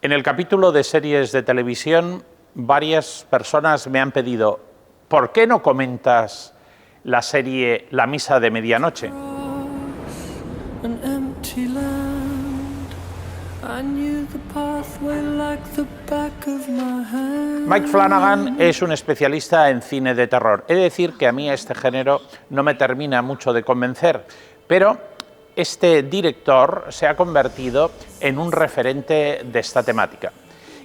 En el capítulo de series de televisión, varias personas me han pedido, ¿por qué no comentas la serie La Misa de Medianoche? Mike Flanagan es un especialista en cine de terror. He de decir que a mí este género no me termina mucho de convencer, pero este director se ha convertido en un referente de esta temática.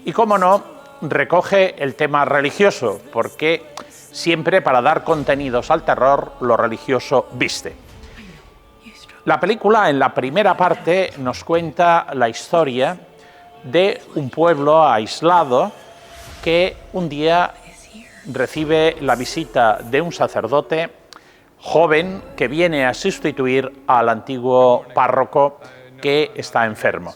Y cómo no, recoge el tema religioso, porque siempre para dar contenidos al terror, lo religioso viste. La película, en la primera parte, nos cuenta la historia de un pueblo aislado que un día recibe la visita de un sacerdote joven que viene a sustituir al antiguo párroco que está enfermo.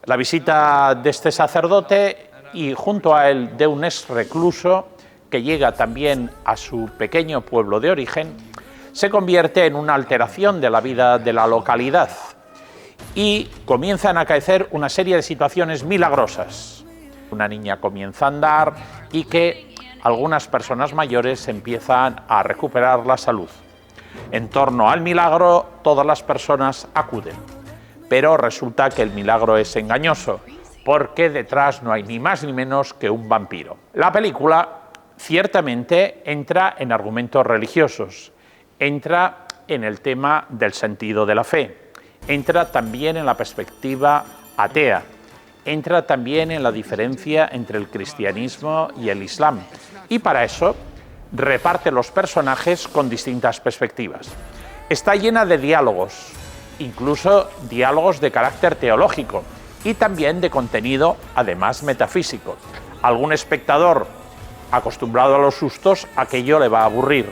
La visita de este sacerdote y junto a él de un ex recluso que llega también a su pequeño pueblo de origen, se convierte en una alteración de la vida de la localidad y comienzan a acaecer una serie de situaciones milagrosas. Una niña comienza a andar y que algunas personas mayores empiezan a recuperar la salud. En torno al milagro, todas las personas acuden, pero resulta que el milagro es engañoso, porque detrás no hay ni más ni menos que un vampiro. La película ciertamente entra en argumentos religiosos, entra en el tema del sentido de la fe, entra también en la perspectiva atea, entra también en la diferencia entre el cristianismo y el islam, y para eso reparte los personajes con distintas perspectivas. Está llena de diálogos, incluso diálogos de carácter teológico y también de contenido, además metafísico. Algún espectador acostumbrado a los sustos, aquello le va a aburrir.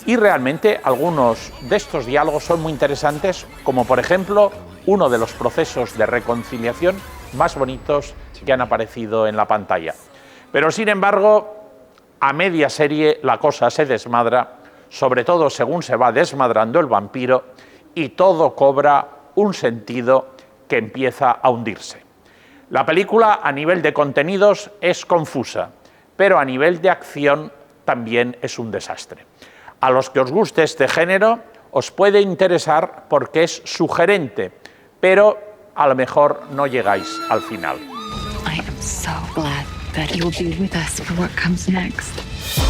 Y realmente algunos de estos diálogos son muy interesantes, como por ejemplo uno de los procesos de reconciliación más bonitos que han aparecido en la pantalla. Pero sin embargo, a media serie la cosa se desmadra, sobre todo según se va desmadrando el vampiro, y todo cobra un sentido que empieza a hundirse. La película a nivel de contenidos es confusa, pero a nivel de acción también es un desastre. A los que os guste este género os puede interesar porque es sugerente, pero a lo mejor no llegáis al final. I am so glad that you'll be with us for what comes next.